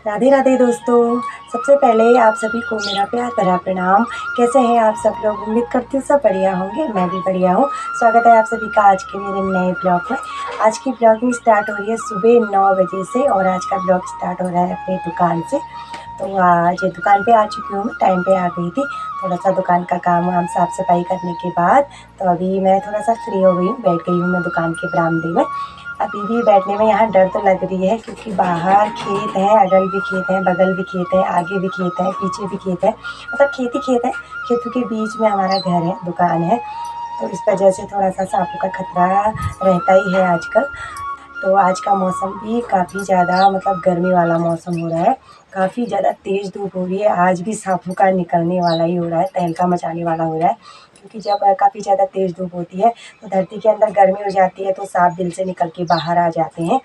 राधे राधे दोस्तों। सबसे पहले आप सभी को मेरा प्यार भरा प्रणाम। कैसे हैं आप सब लोग? उम्मीद करती हूँ सब बढ़िया होंगे। मैं भी बढ़िया हूँ। स्वागत है आप सभी का आज के मेरे नए ब्लॉग में। आज की ब्लॉगिंग स्टार्ट हो रही है सुबह 9 बजे से और आज का ब्लॉग स्टार्ट हो रहा है अपनी दुकान से। तो आज दुकान पे आ चुकी हूँ, टाइम पे आ गई थी। थोड़ा सा दुकान का काम वाम साफ़ सफाई करने के बाद तो अभी मैं थोड़ा सा फ्री हो गई हूँ, बैठ गई हूँ मैं दुकान के बरामदे में। अभी भी बैठने में यहाँ डर तो लग रही है क्योंकि बाहर खेत है, अगल भी खेत है, बगल भी खेत है, आगे भी खेत है, पीछे भी खेत है, मतलब खेत ही खेत है। खेतों के बीच में हमारा घर है, दुकान है। तो इस वजह से थोड़ा सा सांपों का खतरा रहता ही है आजकल। तो आज का मौसम भी काफ़ी ज़्यादा मतलब गर्मी वाला मौसम हो रहा है। काफ़ी ज़्यादा तेज़ धूप हो रही है। आज भी सांपों का निकलने वाला ही हो रहा है, तहलका मचाने वाला हो रहा है। क्योंकि जब काफ़ी ज़्यादा तेज़ धूप होती है तो धरती के अंदर गर्मी हो जाती है तो सांप दिल से निकल के बाहर आ जाते हैं।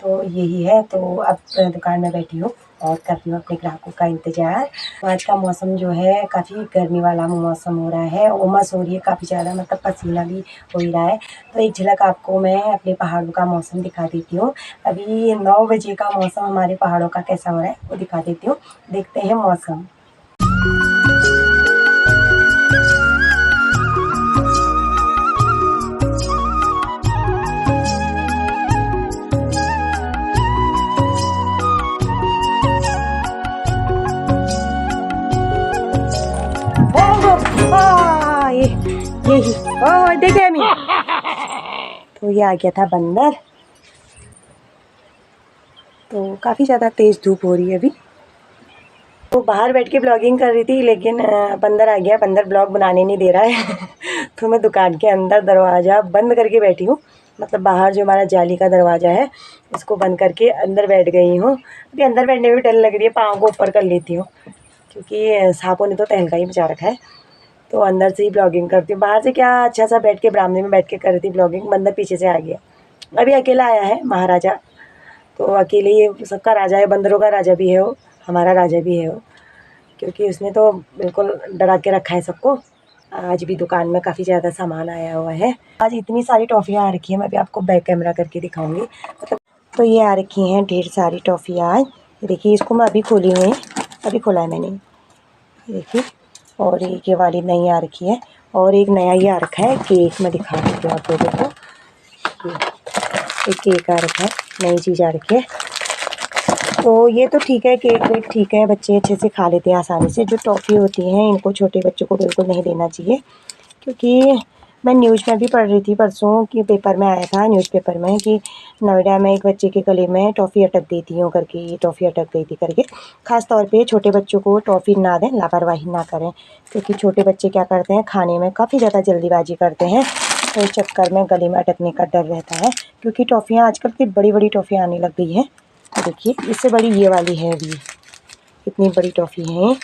तो यही है। तो अब दुकान में बैठी हूँ और कर रही हूँ अपने ग्राहकों का इंतज़ार। तो आज का मौसम जो है काफ़ी गर्मी वाला मौसम हो रहा है, उमस हो रही है काफ़ी ज़्यादा, मतलब पसीना भी हो ही रहा है। तो एक झलक आपको मैं अपने पहाड़ों का मौसम दिखा देती हूँ। अभी 9 बजे का मौसम हमारे पहाड़ों का कैसा हो रहा है वो दिखा देती हूँ। देखते हैं मौसम। यही देखे अमी। तो ये आ गया था बंदर। तो काफ़ी ज़्यादा तेज़ धूप हो रही है अभी। तो बाहर बैठ के ब्लॉगिंग कर रही थी लेकिन बंदर आ गया। बंदर ब्लॉग बनाने नहीं दे रहा है तो मैं दुकान के अंदर दरवाज़ा बंद करके बैठी हूँ। मतलब बाहर जो हमारा जाली का दरवाज़ा है उसको बंद करके अंदर बैठ गई हूँ। अभी अंदर बैठने में भी डर लग रही है, पाँव को ऊपर कर लेती हूँ क्योंकि सांपों ने तो तहलका ही मचा रखा है। तो अंदर से ही ब्लॉगिंग करती हूँ। बाहर से क्या अच्छा सा बैठ के बरामदे में बैठ के कर रही थी ब्लॉगिंग। बंदर पीछे से आ गया। अभी अकेला आया है महाराजा। तो अकेले ही सबका राजा है, बंदरों का राजा भी है वो, हमारा राजा भी है वो। क्योंकि उसने तो बिल्कुल डरा के रखा है सबको। आज भी दुकान में काफ़ी ज़्यादा सामान आया हुआ है। आज इतनी सारी टॉफ़ियाँ आ रखी हैं, मैं भी आपको बैक कैमरा करके दिखाऊंगी। मतलब तो ये आ रखी हैं ढेर सारी टॉफ़ियाँ आज। देखिए इसको मैं अभी खोली हुई है, अभी खोला है मैंने, देखिए। और एक ये वाली नई आ रखी है और एक नया ये आ रखा है केक। मैं दिखा देती हूँ आप लोगों को। एक केक आ रखा है, नई चीज़ आ रखी है। तो ये तो ठीक है, केक वेक ठीक है, बच्चे अच्छे से खा लेते हैं आसानी से। जो टॉफ़ी होती हैं इनको छोटे बच्चों को बिल्कुल नहीं देना चाहिए। क्योंकि मैं न्यूज़ में भी पढ़ रही थी परसों कि पेपर में आया था, न्यूज़पेपर में, कि नोएडा में एक बच्चे के गले में टॉफ़ी अटक गई थी, यूँ करके ये टॉफ़ी अटक गई थी करके। ख़ास तौर पे छोटे बच्चों को टॉफ़ी ना दें, लापरवाही ना करें। क्योंकि छोटे बच्चे क्या करते हैं, खाने में काफ़ी ज़्यादा जल्दीबाजी करते हैं। तो इस चक्कर में गले में अटकने का डर रहता है। क्योंकि टॉफ़ियाँ आजकल की बड़ी बड़ी टॉफ़ियाँ आने लग गई हैं। देखिए इससे बड़ी ये वाली है अभी, इतनी बड़ी टॉफ़ी है।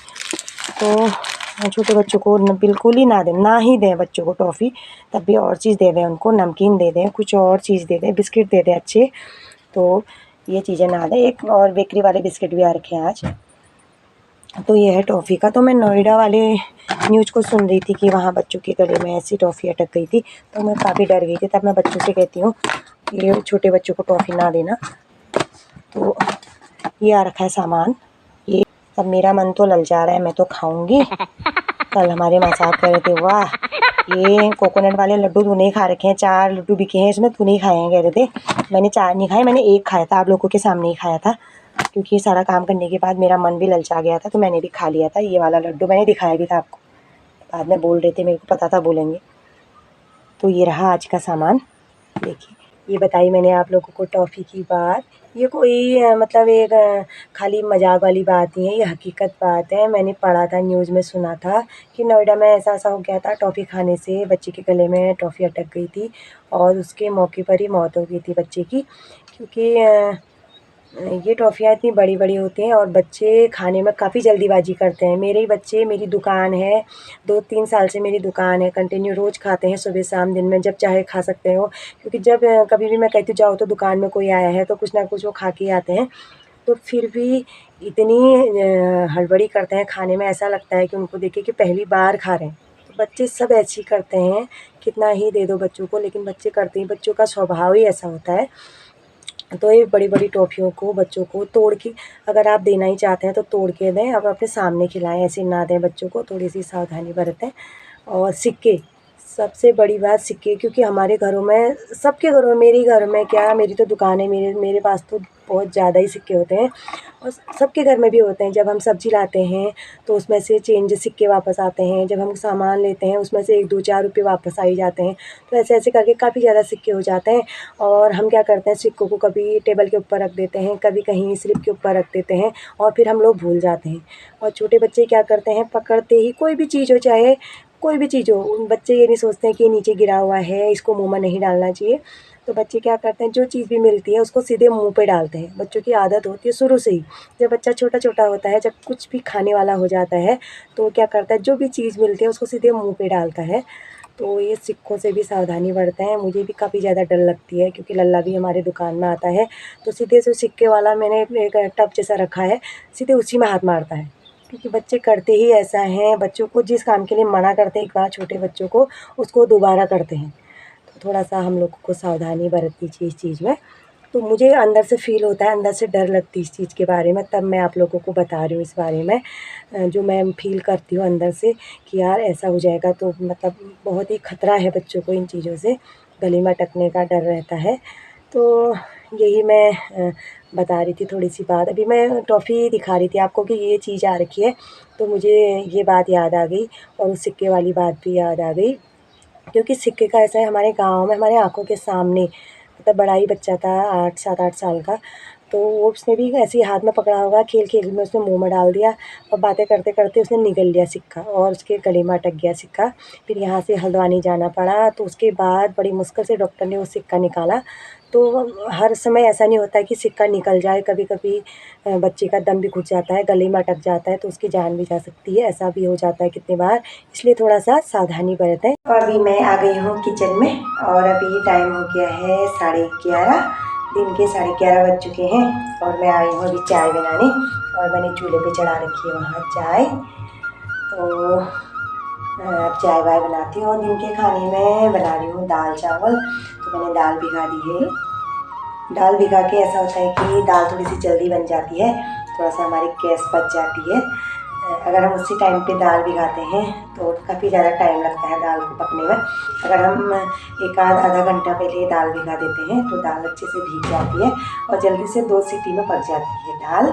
तो छोटे बच्चों को बिल्कुल ही ना दें, ना ही दें बच्चों को टॉफ़ी। तब भी और चीज़ दे दें उनको, नमकीन दे दें, कुछ और चीज़ दे दें, बिस्किट दे दें अच्छे। तो ये चीज़ें ना दें। एक और बेकरी वाले बिस्किट भी आ रखे हैं आज। तो ये है टॉफ़ी का। तो मैं नोएडा वाले न्यूज़ को सुन रही थी कि वहाँ बच्चों के गले में ऐसी टॉफ़ी अटक गई थी। तो मैं काफ़ी डर गई थी। तब मैं बच्चों से कहती हूँ ये छोटे बच्चों को टॉफ़ी ना देना। तो ये आ रखा है सामान। ये अब मेरा मन तो ललचा रहा है, मैं तो खाऊंगी। कल हमारे मजाक कर रहे थे, वाह ये कोकोनट वाले लड्डू तूने ही खा रखे हैं, 4 लड्डू बिके हैं इसमें, तूने ही खाए हैं, कह रहे थे। मैंने 4 नहीं खाए, मैंने 1 खाया था, आप लोगों के सामने ही खाया था। क्योंकि सारा काम करने के बाद मेरा मन भी ललचा गया था तो मैंने भी खा लिया था ये वाला लड्डू। मैंने दिखाया भी था आपको, बाद में बोल रहे थे, मेरे को पता था बोलेंगे। तो ये रहा आज का सामान। देखिए ये बताई मैंने आप लोगों को टॉफ़ी की बात। ये कोई मतलब एक खाली मजाक वाली बात नहीं है, ये हकीकत बात है। मैंने पढ़ा था, न्यूज़ में सुना था कि नोएडा में ऐसा ऐसा हो गया था, टॉफ़ी खाने से बच्चे के गले में टॉफ़ी अटक गई थी और उसके मौके पर ही मौत हो गई थी बच्चे की। क्योंकि ये टॉफ़ियाँ इतनी बड़ी बड़ी होती हैं और बच्चे खाने में काफ़ी जल्दीबाजी करते हैं। मेरे ही बच्चे, मेरी दुकान है, 2-3 साल से मेरी दुकान है, कंटिन्यू रोज़ खाते हैं, सुबह शाम दिन में जब चाहे खा सकते हो। क्योंकि जब कभी भी मैं कहती हूँ जाओ तो दुकान में कोई आया है तो कुछ ना कुछ वो खा के ही आते हैं। तो फिर भी इतनी हड़बड़ी करते हैं खाने में, ऐसा लगता है कि उनको देख के कि पहली बार खा रहे हैं। तो बच्चे सब ऐसे ही करते हैं, कितना ही दे दो बच्चों को लेकिन बच्चे करते ही, बच्चों का स्वभाव ही ऐसा होता है। तो ये बड़ी बड़ी टॉफ़ियों को बच्चों को तोड़ के अगर आप देना ही चाहते हैं तो तोड़ के दें, अब अपने सामने खिलाएं, ऐसे ना दें बच्चों को, थोड़ी सी सावधानी बरतें। और सिक्के, सबसे बड़ी बात सिक्के, क्योंकि हमारे घरों में, सबके घरों में, मेरे घर में क्या, मेरी तो दुकान है, मेरे मेरे पास तो बहुत ज़्यादा ही सिक्के होते हैं और सबके घर में भी होते हैं। जब हम सब्ज़ी लाते हैं तो उसमें से चेंज सिक्के वापस आते हैं, जब हम सामान लेते हैं उसमें से 1 2 4 रुपये वापस आ ही जाते हैं। तो ऐसे ऐसे करके काफ़ी ज़्यादा सिक्के हो जाते हैं और हम क्या करते हैं, सिक्कों को कभी टेबल के ऊपर रख देते हैं, कभी कहीं स्लिप के ऊपर रख देते हैं और फिर हम लोग भूल जाते हैं। और छोटे बच्चे क्या करते हैं, पकड़ते ही कोई भी चीज़ हो, चाहे कोई भी चीज़ हो, बच्चे ये नहीं सोचते हैं कि ये नीचे गिरा हुआ है, इसको मुँह में नहीं डालना चाहिए। तो बच्चे क्या करते हैं, जो चीज़ भी मिलती है उसको सीधे मुँह पे डालते हैं। बच्चों की आदत होती है शुरू से ही, जब बच्चा छोटा-छोटा होता है, जब कुछ भी खाने वाला हो जाता है, तो क्या करता है, जो भी चीज़ मिलती है उसको सीधे मुँह पे डालता है। तो ये सिक्कों से भी सावधानी बरतें हैं। मुझे भी काफ़ी ज़्यादा डर लगती है क्योंकि लल्ला भी हमारे दुकान में आता है, तो सीधे से सिक्के वाला मैंने एक टब जैसा रखा है, सीधे उसी में हाथ मारता है। क्योंकि बच्चे करते ही ऐसा हैं, बच्चों को जिस काम के लिए मना करते हैं एक बार छोटे बच्चों को, उसको दोबारा करते हैं। तो थोड़ा-सा हम लोगों को सावधानी बरतनी चाहिए इस चीज़ में। तो मुझे अंदर से फ़ील होता है, अंदर से डर लगती है इस चीज़ के बारे में, तब मैं आप लोगों को बता रही हूँ इस बारे में। जो मैं फ़ील करती हूँ अंदर से कि यार ऐसा हो जाएगा तो मतलब बहुत ही खतरा है बच्चों को इन चीज़ों से, गले में अटकने का डर रहता है। तो यही मैं बता रही थी थोड़ी-सी बात। अभी मैं टॉफ़ी दिखा रही थी आपको कि ये चीज़ आ रखी है, तो मुझे ये बात याद आ गई और उस सिक्के वाली बात भी याद आ गई। क्योंकि सिक्के का ऐसा है, हमारे गाँव में हमारे आँखों के सामने, मतलब बड़ा ही बच्चा था 8 7-8 साल का, तो वो उसने भी ऐसे ही हाथ में पकड़ा होगा, खेल-खेल में उसने मुँह में डाल दिया और बातें करते-करते उसने निगल लिया सिक्का और उसके गले में अटक गया सिक्का। फिर यहाँ से हल्द्वानी जाना पड़ा, तो उसके बाद बड़ी मुश्किल से डॉक्टर ने वो सिक्का निकाला। तो हर समय ऐसा नहीं होता है कि सिक्का निकल जाए, कभी-कभी बच्चे का दम भी घुट जाता है, गले में अटक जाता है तो उसकी जान भी जा सकती है, ऐसा भी हो जाता है कितनी बार, इसलिए थोड़ा-सा सावधानी बरतें। और अभी मैं आ गई हूँ किचन में और अभी टाइम हो गया है 11:30, दिन के 11:30 बज चुके हैं और मैं आई हूँ अभी चाय बनाने और मैंने चूल्हे पे चढ़ा रखी है वहाँ चाय। तो अब चाय वाय बनाती हूँ और दिन के खाने में बना रही हूँ दाल चावल। तो मैंने दाल भिगा दी है। दाल भिगा के ऐसा होता है कि दाल थोड़ी सी जल्दी बन जाती है, थोड़ा सा हमारी गैस बच जाती है। अगर हम उसी टाइम पे दाल भिगाते हैं तो काफ़ी ज़्यादा टाइम लगता है दाल को पकने में। अगर हम एक आधा घंटा पहले दाल भिगा देते हैं तो दाल अच्छे से भीग जाती है और जल्दी से 2 सीटी में पक जाती है दाल।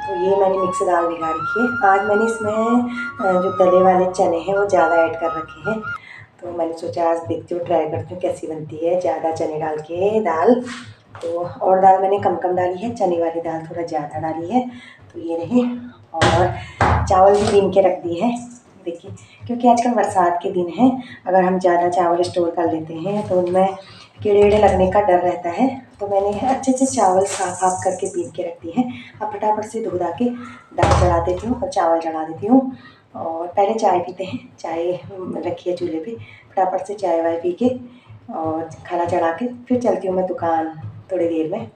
तो ये मैंने मिक्स दाल भिगा रखी है। आज मैंने इसमें जो तले वाले चने हैं वो ज़्यादा ऐड कर रखे हैं, तो मैंने सोचा आज देखती हूँ, ट्राई करती हूँ कैसी बनती है ज़्यादा चने डाल के दाल। तो और दाल मैंने कम डाली है, चने वाली दाल थोड़ा ज़्यादा डाली है। तो ये रही, और चावल भी बीन के रख दिए हैं देखिए, क्योंकि आजकल बरसात के दिन हैं, अगर हम ज़्यादा चावल स्टोर कर लेते हैं तो उनमें कीड़े लगने का डर रहता है। तो मैंने अच्छे से चावल साफ करके बीन के रख दिए हैं। अब फटाफट से धो धा के दाल चढ़ा देती हूँ और चावल चढ़ा देती हूँ। और पहले चाय पीते हैं, चाय रखी है चूल्हे पे, फटाफट से चाय वाय पी के और खाना चढ़ा के फिर चलती हूँ मैं दुकान थोड़ी देर में।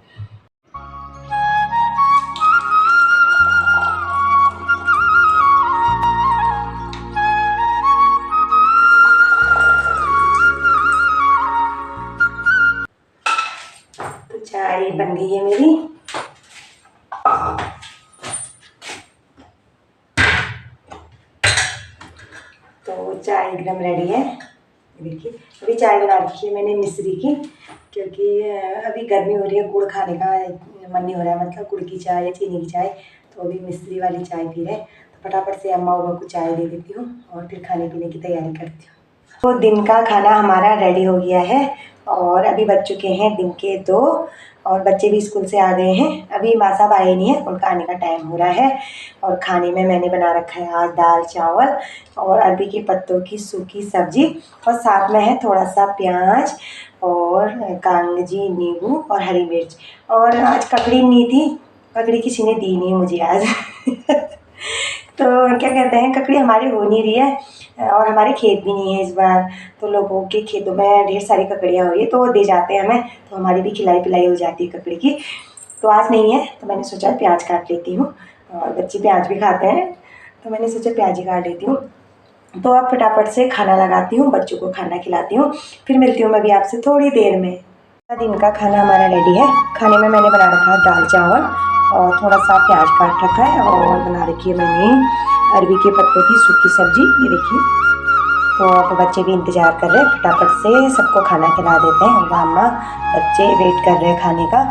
तो चाय बन गई है मेरी। तो चाय एकदम रेडी है। देखिए अभी चाय बना रखी है मैंने मिश्री की, क्योंकि अभी गर्मी हो रही है, गुड़ खाने का मन नहीं हो रहा है, मतलब गुड़ की चाय या चीनी की चाय। तो अभी मिश्री वाली चाय पी रहे हैं, तो फटाफट से अम्मा उम्मा को चाय दे देती हूँ और फिर खाने पीने की तैयारी करती हूँ। तो दिन का खाना हमारा रेडी हो गया है और अभी बज चुके हैं दिन के 2 और बच्चे भी स्कूल से आ गए हैं। अभी माँ साहब आए नहीं हैं, उनका आने का टाइम हो रहा है। और खाने में मैंने बना रखा है आज दाल चावल और अरबी के पत्तों की सूखी सब्जी, और साथ में है थोड़ा सा प्याज और कांगजी नींबू और हरी मिर्च। और आज ककड़ी नहीं थी, ककड़ी किसी ने दी नहीं मुझे आज तो क्या कहते हैं, ककड़ी हमारी हो नहीं रही है और हमारे खेत भी नहीं है इस बार, तो लोगों के खेतों में ढेर सारी ककड़ियाँ हो रही है तो वो दे जाते हैं हमें, तो हमारी भी खिलाई पिलाई हो जाती है ककड़ी की। तो आज नहीं है तो मैंने सोचा प्याज काट लेती हूँ, और बच्चे प्याज भी खाते हैं तो मैंने सोचा प्याज ही काट लेती हूँ। तो अब फटाफट से खाना लगाती हूँ, बच्चों को खाना खिलाती हूँ, फिर मिलती हूँ मैं भी आपसे थोड़ी देर में। दिन का खाना हमारा रेडी है। खाने में मैंने बना रखा है दाल चावल और थोड़ा सा प्याज काट रखा है और बना रखी है मैंने अरबी के पत्तों की सूखी सब्जी, ये देखिए। तो अब बच्चे भी इंतज़ार कर रहे हैं, फटाफट से सबको खाना खिला देते हैं। मामा बच्चे वेट कर रहे हैं खाने का,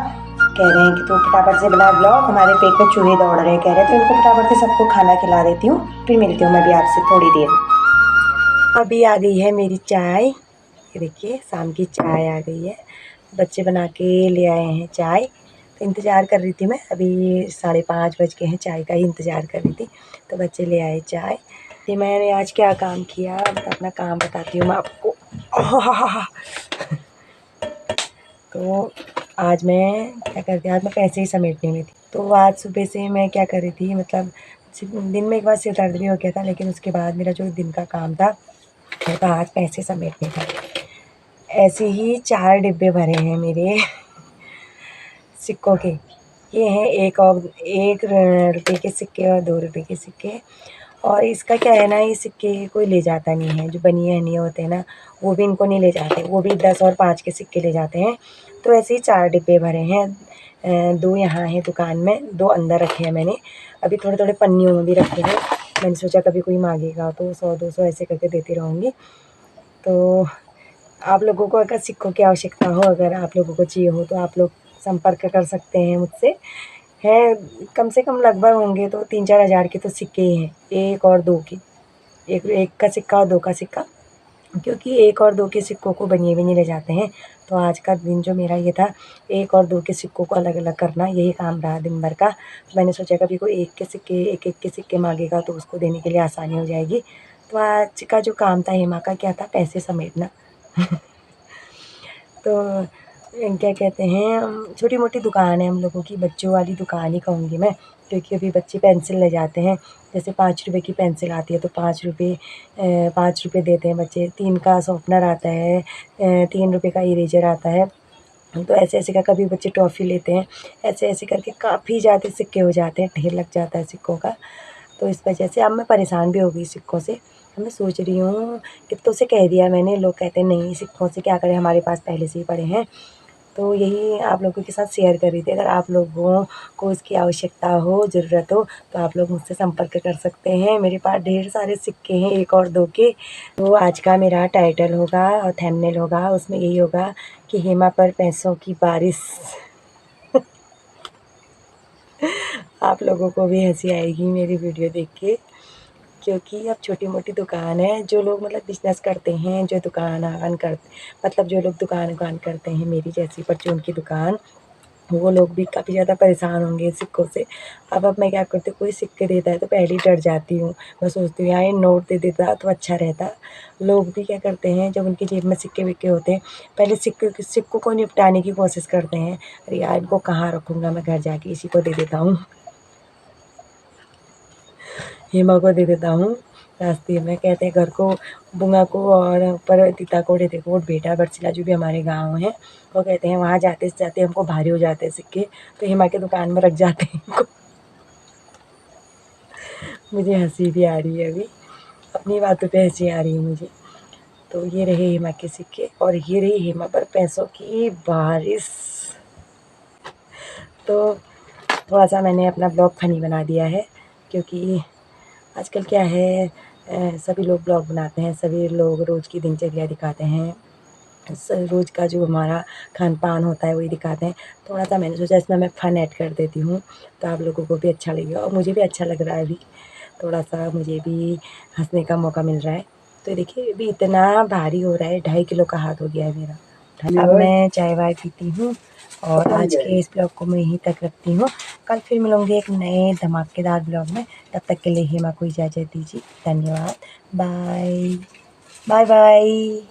कह रहे हैं कि तू फटाफट से बना ब्लॉग, हमारे पेट में चूहे दौड़ रहे हैं, कह रहे थे उनको फटाफट से सबको खाना खिला देती हूँ, फिर मिलती हूँ मैं भी आपसे थोड़ी देर। अभी आ गई है मेरी चाय, ये देखिए शाम की चाय आ गई है। बच्चे बना के ले आए हैं चाय, तो इंतज़ार कर रही थी मैं। अभी 5:30 बज गए हैं, चाय का ही इंतज़ार कर रही थी, तो बच्चे ले आए चाय। कि मैंने आज क्या काम किया, अपना काम बताती हूँ मैं आपको। तो आज मैं क्या करती, आज मैं पैसे ही समेटने में थी। तो आज सुबह से मैं क्या कर रही थी, मतलब दिन में एक बार सिर दर्द भी हो गया था, लेकिन उसके बाद मेरा जो दिन का काम था वो था आज पैसे समेटने का। ऐसे ही 4 डिब्बे भरे हैं मेरे सिक्कों के। ये हैं 1 रुपये के सिक्के और 2 रुपये के सिक्के। और इसका क्या है ना, ये सिक्के कोई ले जाता नहीं है, जो बनिए हनिए होते हैं ना, वो भी इनको नहीं ले जाते, वो भी 10 और 5 के सिक्के ले जाते हैं। तो ऐसे ही 4 डिब्बे भरे हैं। 2 यहाँ हैं दुकान में, 2 अंदर रखे हैं मैंने। अभी थोड़े थोड़े पन्नियों में भी रखे हैं। मैंने सोचा कभी कोई मांगेगा तो 100-200 ऐसे करके देती रहूँगी। तो आप लोगों को अगर सिक्कों की आवश्यकता हो, अगर आप लोगों को चाहिए हो, तो आप लोग संपर्क कर सकते हैं मुझसे। है कम से कम लगभग होंगे तो 3-4 हज़ार के तो सिक्के ही हैं, 1 और 2 के। एक का सिक्का और 2 का सिक्का, क्योंकि 1 और 2 के सिक्कों को बनिए भी नहीं ले जाते हैं। तो आज का दिन जो मेरा ये था, 1 और 2 के सिक्कों को अलग-अलग करना, यही काम रहा दिन भर का। तो मैंने सोचा कभी कोई 1 के सिक्के माँगेगा तो उसको देने के लिए आसानी हो जाएगी। तो आज का जो काम था हेमा का, क्या था, पैसे समेटना। तो क्या कहते हैं, छोटी-मोटी दुकान है हम लोगों की, बच्चों वाली दुकान ही कहूँगी मैं, क्योंकि अभी बच्चे पेंसिल ले जाते हैं। जैसे 5 रुपए की पेंसिल आती है तो 5 रुपए देते हैं बच्चे। 3 का शॉर्पनर आता है, 3 रुपए का इरेज़र आता है। तो ऐसे-ऐसे का कभी बच्चे टॉफ़ी लेते हैं, ऐसे-ऐसे करके काफ़ी ज़्यादा सिक्के हो जाते हैं, ढेर लग जाता है सिक्कों का। तो इस वजह से अब मैं परेशान भी हो गई सिक्कों से। अब मैं सोच रही हूँ, कित्तों से कह दिया मैंने, लोग कहते हैं नहीं सिक्कों से क्या करें, हमारे पास पहले से ही पड़े हैं। तो यही आप लोगों के साथ शेयर कर रही थी। अगर आप लोगों को इसकी आवश्यकता हो, ज़रूरत हो, तो आप लोग मुझसे संपर्क कर सकते हैं। मेरे पास ढेर सारे सिक्के हैं 1 और 2 के। तो आज का मेरा टाइटल होगा और थंबनेल होगा, उसमें यही होगा कि हेमा पर पैसों की बारिश। आप लोगों को भी हँसी आएगी मेरी वीडियो देख के, क्योंकि अब छोटी-मोटी दुकान है, जो लोग मतलब बिज़नेस करते हैं, जो दुकान-वुकान मतलब जो लोग दुकान-वुकान करते हैं मेरी जैसी परचून की दुकान, वो लोग भी काफ़ी ज़्यादा परेशान होंगे सिक्कों से। अब मैं क्या करती हूँ, कोई सिक्के देता है तो पहले ही डर जाती हूँ। मैं सोचती हूँ यार ये नोट दे देता तो अच्छा रहता। लोग भी क्या करते हैं, जब उनकी जेब में सिक्के-विक्के होते हैं, पहले सिक्कों को निपटाने की कोशिश करते हैं। अरे यार इनको कहाँ रखूँगा मैं, घर जाके इसी को दे देता हूँ, हेमा को दे देता हूँ। रास्ते में कहते हैं घर को, बुआ को और ऊपर तीता को देते कोट बेटा बरसिला, जो भी हमारे गाँव हैं, वो कहते हैं वहाँ जाते हमको भारी हो जाते हैं सिक्के, तो हेमा की दुकान में रख जाते हैं इनको। मुझे हँसी भी आ रही है अभी, अपनी बातों पे हँसी आ रही है मुझे। तो ये रहे हेमा के सिक्के और ये रही हेमा पर पैसों की बारिश। तो थोड़ा-सा मैंने अपना ब्लॉग फ़नी बना दिया है, क्योंकि आजकल क्या है, सभी लोग ब्लॉग बनाते हैं, सभी लोग रोज़ की दिनचर्या दिखाते हैं, रोज़ का जो हमारा खान-पान होता है वही दिखाते हैं। थोड़ा-सा मैंने सोचा इसमें मैं फ़न ऐड कर देती हूँ, तो आप लोगों को भी अच्छा लगेगा और मुझे भी अच्छा लग रहा है अभी। थोड़ा-सा मुझे भी हँसने का मौका मिल रहा है। तो देखिए अभी इतना भारी हो रहा है, 2.5 किलो का हाथ हो गया है मेरा। अब मैं चाय-वाय पीती हूँ और आज के इस ब्लॉग को मैं यहीं तक रखती हूँ। कल फिर मिलूँगी एक नए धमाकेदार ब्लॉग में, तब तक के लिए हेमा को इजाज़त दीजिए। धन्यवाद। बाय। Bye bye.